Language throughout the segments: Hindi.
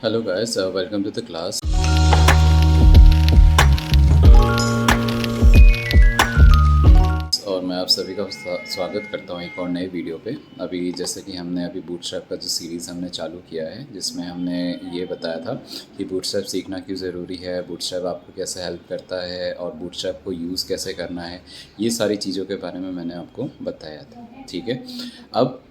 Hello guys, welcome to the class. और मैं आप सभी का स्वागत करता हूँ एक और नए वीडियो पे। अभी जैसे कि हमने अभी बूटस्ट्रैप का जो सीरीज़ हमने चालू किया है, जिसमें हमने ये बताया था कि बूटस्ट्रैप सीखना क्यों ज़रूरी है, बूटस्ट्रैप आपको कैसे हेल्प करता है और बूटस्ट्रैप को यूज़ कैसे करना है, ये सारी चीज़ों के बारे में मैंने आपको बताया था। ठीक है, अब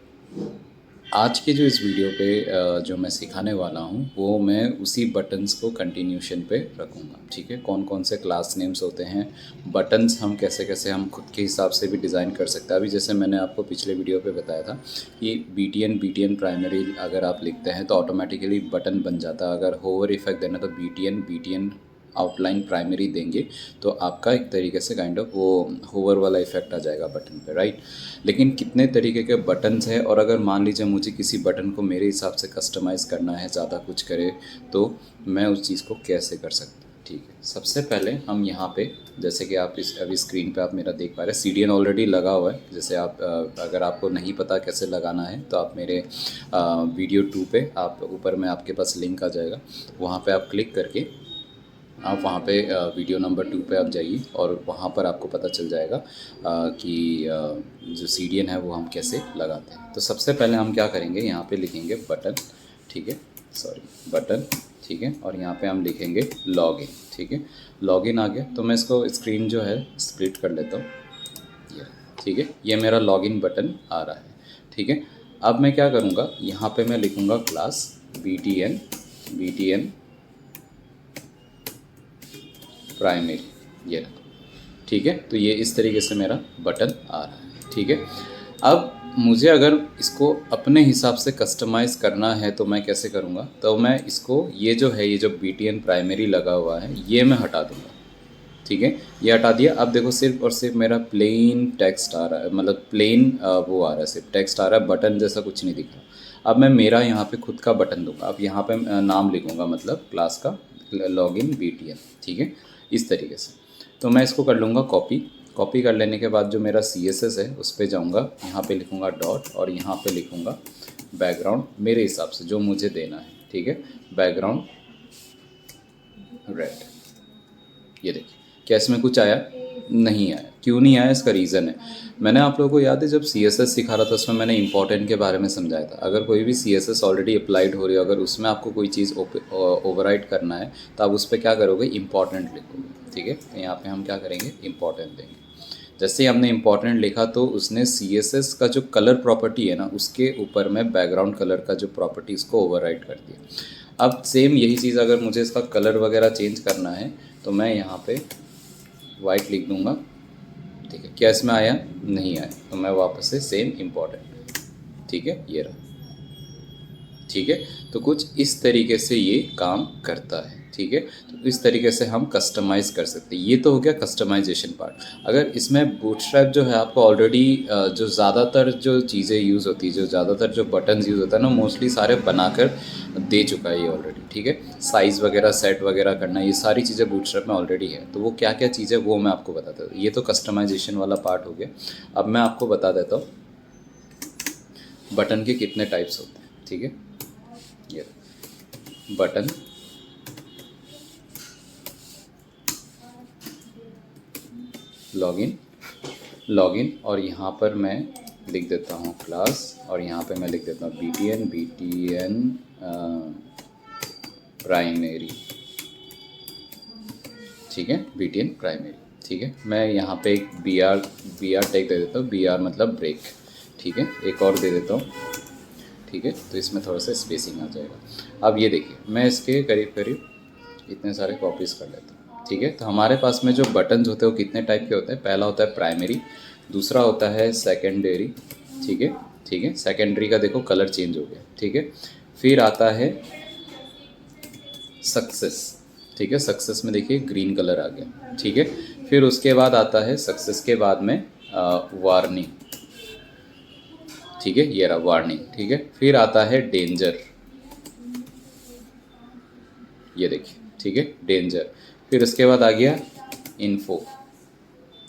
आज के जो इस वीडियो पे जो मैं सिखाने वाला हूँ वो मैं उसी बटन्स को कंटिन्यूशन पे रखूँगा। ठीक है, कौन कौन से क्लास नेम्स होते हैं, बटन्स हम कैसे कैसे हम खुद के हिसाब से भी डिज़ाइन कर सकते हैं। अभी जैसे मैंने आपको पिछले वीडियो पे बताया था कि BTN प्राइमरी अगर आप लिखते हैं तो ऑटोमेटिकली बटन बन जाता है। अगर होवर इफेक्ट देना तो BTN आउटलाइन प्राइमरी देंगे तो आपका एक तरीके से काइंड ऑफ वो होवर वाला इफेक्ट आ जाएगा बटन पे, राइट। लेकिन कितने तरीके के बटन्स हैं, और अगर मान लीजिए मुझे किसी बटन को मेरे हिसाब से कस्टमाइज़ करना है, ज़्यादा कुछ करे, तो मैं उस चीज़ को कैसे कर सकता हूँ। ठीक है, सबसे पहले हम यहाँ पे जैसे कि आप इस अभी स्क्रीन पे आप मेरा देख पा रहे हैं, CDN ऑलरेडी लगा हुआ है। जैसे आप अगर आपको नहीं पता कैसे लगाना है तो आप मेरे वीडियो 2 पे आप ऊपर में आपके पास लिंक आ जाएगा, वहाँ पे आप क्लिक करके आप वहाँ पे वीडियो नंबर 2 पे आप जाइए और वहाँ पर आपको पता चल जाएगा कि जो CDN है वो हम कैसे लगाते हैं। तो सबसे पहले हम क्या करेंगे, यहाँ पे लिखेंगे बटन। ठीक है, सॉरी, बटन। ठीक है, और यहाँ पे हम लिखेंगे लॉगिन। ठीक है, लॉगिन आ गया तो मैं इसको स्क्रीन जो है स्प्लिट कर लेता हूँ ये। ठीक है, ये मेरा लॉगिन बटन आ रहा है। ठीक है, अब मैं क्या करूँगा, यहाँ पे मैं लिखूँगा क्लास BTN प्राइमरी, ये रहा। ठीक है, तो ये इस तरीके से मेरा बटन आ रहा है। ठीक है, अब मुझे अगर इसको अपने हिसाब से कस्टमाइज़ करना है तो मैं कैसे करूँगा, तो मैं इसको ये जो है, ये जो BTN प्राइमरी लगा हुआ है ये मैं हटा दूँगा। ठीक है, ये हटा दिया। अब देखो सिर्फ और सिर्फ मेरा प्लेन टेक्स्ट आ रहा है, मतलब प्लेन वो आ रहा है, सिर्फ टेक्स्ट आ रहा है, बटन जैसा कुछ नहीं दिख रहा। अब मैं मेरा यहाँ पे खुद का बटन दूंगा। अब यहाँ पे नाम लिखूँगा, मतलब क्लास का लॉगिन BTN। ठीक है, इस तरीके से। तो मैं इसको कर लूँगा कॉपी। कॉपी कर लेने के बाद जो मेरा CSS है उस पर जाऊँगा, यहाँ पे लिखूँगा डॉट और यहाँ पे लिखूँगा बैकग्राउंड मेरे हिसाब से जो मुझे देना है। ठीक है, बैकग्राउंड रेड। ये देखिए, क्या इसमें कुछ आया? नहीं आया। क्यों नहीं आया, इसका रीज़न है, मैंने आप लोगों को याद है जब CSS सिखा रहा था उसमें मैंने इंपॉर्टेंट के बारे में समझाया था। अगर कोई भी CSS ऑलरेडी अप्लाइड हो रही है, अगर उसमें आपको कोई चीज़ ओवरराइट करना है तो आप उस पर क्या करोगे, इंपॉर्टेंट लिखोगे। ठीक है, तो यहाँ पे हम क्या करेंगे, इंपॉर्टेंट देंगे। जैसे ही हमने इंपॉर्टेंट लिखा तो उसने CSS का जो कलर प्रॉपर्टी है ना, उसके ऊपर में बैकग्राउंड कलर का जो प्रॉपर्टी, उसको ओवरराइट कर दिया। अब सेम यही चीज़ अगर मुझे इसका कलर वगैरह चेंज करना है तो मैं यहाँ पे वाइट लिख दूँगा। ठीक है, क्या इसमें आया? नहीं आया, तो मैं वापस से सेम इम्पॉर्टेंट। ठीक है, ये रहा। ठीक है, तो कुछ इस तरीके से ये काम करता है। ठीक है, तो इस तरीके से हम कस्टमाइज़ कर सकते हैं। ये तो हो गया कस्टमाइजेशन पार्ट। अगर इसमें बूटस्ट्रैप जो है आपको ऑलरेडी जो ज़्यादातर जो चीज़ें यूज़ होती है, जो ज़्यादातर जो बटन्स यूज़ होता है ना, मोस्टली सारे बनाकर दे चुका है ये ऑलरेडी। ठीक है, साइज़ वगैरह सेट वगैरह करना, ये सारी चीज़ें बूटस्ट्रैप में ऑलरेडी है। तो वो क्या क्या चीज़ें वो मैं आपको बताता हूँ। ये तो कस्टमाइजेशन वाला पार्ट हो गया। अब मैं आपको बता देता हूँ बटन के कितने टाइप्स होते हैं। ठीक है, ये बटन, लॉगिन, लॉगिन, और यहाँ पर मैं लिख देता हूँ क्लास, और यहाँ पे मैं लिख देता हूँ BTN प्राइमरी। ठीक है, BTN प्राइमरी। ठीक है, मैं यहाँ पे एक BR टैग दे देता हूँ। BR मतलब ब्रेक। ठीक है, एक और दे देता हूँ। ठीक है, तो इसमें थोड़ा सा स्पेसिंग आ जाएगा। अब ये देखिए, मैं इसके करीब करीब इतने सारे कॉपीज़ कर लेता हूँ। ठीक है, तो हमारे पास में जो बटन्स होते हैं वो कितने टाइप के होते हैं। पहला होता है प्राइमरी, दूसरा होता है सेकेंडरी। ठीक है, ठीक है, सेकेंडरी का देखो कलर चेंज हो गया। ठीक है, फिर आता है सक्सेस। ठीक है, सक्सेस में देखिए ग्रीन कलर आ गया। ठीक है, फिर उसके बाद आता है सक्सेस के बाद में वार्निंग। ठीक है, ये रहा वार्निंग। ठीक है, फिर आता है डेंजर, ये देखिए। ठीक है, डेंजर। फिर उसके बाद आ गया इन्फो,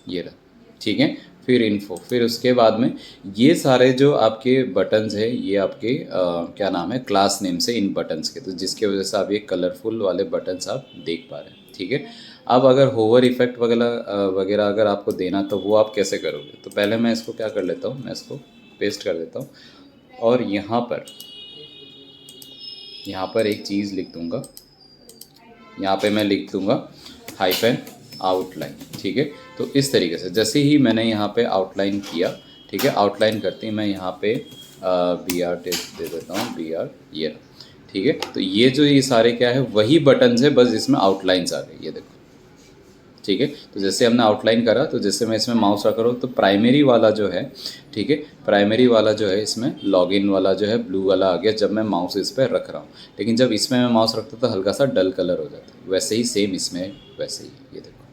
ये रहा। ठीक है, फिर इन्फो, फिर उसके बाद में ये सारे जो आपके बटन्स है ये आपके क्या नाम है, क्लास नेम से इन बटन्स के, तो जिसकी वजह से आप ये कलरफुल वाले बटन्स आप देख पा रहे हैं। ठीक है, अब अगर होवर इफेक्ट वगैरह वगैरह अगर आपको देना तो वो आप कैसे करोगे? तो पहले मैं इसको क्या कर लेता हूँ, मैं इसको पेस्ट कर देता हूँ और यहाँ पर एक चीज़ लिख दूँगा, यहाँ पे मैं लिख दूँगा हाइफन आउटलाइन। ठीक है, तो इस तरीके से जैसे ही मैंने यहाँ पे आउटलाइन किया, ठीक है, आउटलाइन करते ही मैं यहाँ पे बी आर दे देता हूँ, बी आर ये रहा। ठीक है, तो ये सारे क्या है, वही बटन्स है, बस इसमें आउटलाइंस आ गई, ये देखो। ठीक है, तो जैसे हमने आउटलाइन करा, तो जैसे मैं इसमें माउस रख रहा हूँ तो प्राइमरी वाला जो है, ठीक है, प्राइमरी वाला जो है इसमें लॉगिन वाला जो है ब्लू वाला आ गया जब मैं माउस इस पर रख रहा हूँ। लेकिन जब इसमें मैं माउस रखता तो हल्का सा डल कलर हो जाता है, वैसे ही सेम इसमें वैसे ही, ये देखो।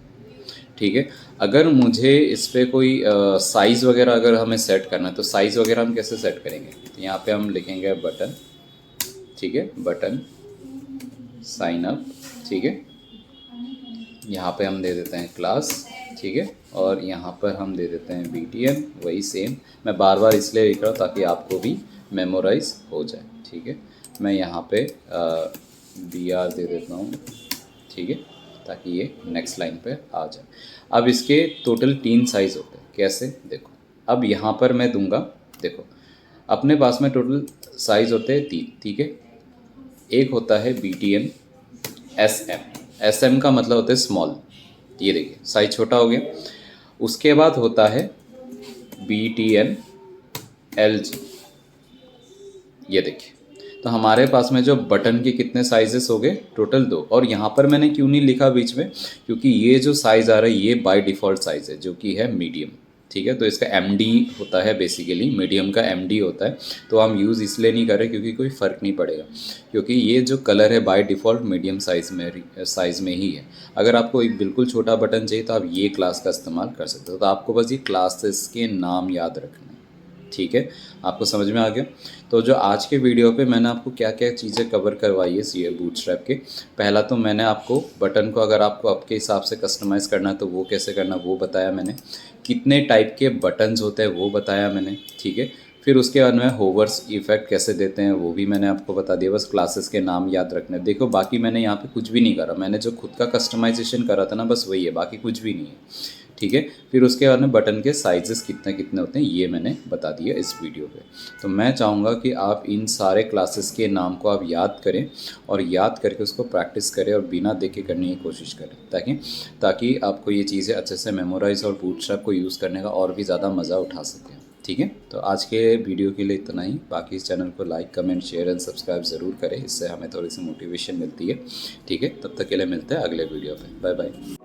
ठीक है, अगर मुझे इस पर कोई साइज़ वगैरह अगर हमें सेट करना है तो साइज़ वगैरह हम कैसे सेट करेंगे? तो यहाँ पे हम लिखेंगे बटन, ठीक है, बटन साइन अप। ठीक है, यहाँ पे हम दे देते हैं क्लास, ठीक है, और यहाँ पर हम दे देते हैं BTN, वही सेम। मैं बार बार इसलिए लिख रहा हूँ ताकि आपको भी मेमोराइज हो जाए। ठीक है, मैं यहाँ पे BR दे देता हूँ, ठीक है, ताकि ये नेक्स्ट लाइन पे आ जाए। अब इसके टोटल 3 साइज़ होते हैं, कैसे? देखो, अब यहाँ पर मैं दूंगा, देखो अपने पास में टोटल साइज़ होते हैं 3। ठीक है, एक होता है BTN SM, SM का मतलब होता है स्मॉल, ये देखिए साइज छोटा हो गया। उसके बाद होता है BTN LG, ये देखिए। तो हमारे पास में जो बटन के कितने साइजेस हो गए? टोटल 2। और यहाँ पर मैंने क्यों नहीं लिखा बीच में? क्योंकि ये जो साइज़ आ रहा है ये बाय डिफ़ॉल्ट साइज़ है, जो कि है मीडियम। ठीक है, तो इसका MD होता है, बेसिकली मीडियम का MD होता है। तो हम यूज़ इसलिए नहीं कर रहे क्योंकि कोई फ़र्क नहीं पड़ेगा, क्योंकि ये जो कलर है बाय डिफ़ॉल्ट मीडियम साइज़ में ही है। अगर आपको एक बिल्कुल छोटा बटन चाहिए तो आप ये क्लास का इस्तेमाल कर सकते हो। तो आपको बस ये क्लासेस के नाम याद रखना है। ठीक है, आपको समझ में आ गया? तो जो आज के वीडियो पे मैंने आपको क्या क्या चीज़ें कवर करवाई है सी बूटस्ट्रैप के, पहला तो मैंने आपको बटन को अगर आपको आपके हिसाब से कस्टमाइज़ करना है तो वो कैसे करना वो बताया मैंने, कितने टाइप के बटन्स होते हैं वो बताया मैंने। ठीक है, फिर उसके बाद में होवर्स इफेक्ट कैसे देते हैं वो भी मैंने आपको बता दिया। बस क्लासेस के नाम याद रखने। देखो बाकी मैंने यहाँ पे कुछ भी नहीं करा, मैंने जो खुद का कस्टमाइजेशन करा था ना बस वही है, बाकी कुछ भी नहीं है। ठीक है, फिर उसके बाद में बटन के साइजेस कितने कितने होते हैं ये मैंने बता दिया इस वीडियो पे। तो मैं चाहूँगा कि आप इन सारे क्लासेस के नाम को आप याद करें और याद करके उसको प्रैक्टिस करें और बिना देखे करने की कोशिश करें, ताकि आपको ये चीज़ें अच्छे से मेमोराइज और बूटस्ट्रैप को यूज़ करने का और भी ज़्यादा मज़ा उठा सकें। ठीक है, तो आज के वीडियो के लिए इतना ही। बाकी इस चैनल को like, comment, share and subscribe ज़रूर करें, इससे हमें थोड़ी सी मोटिवेशन मिलती है। ठीक है, तब तक के लिए मिलते हैं अगले वीडियो पे। Bye bye.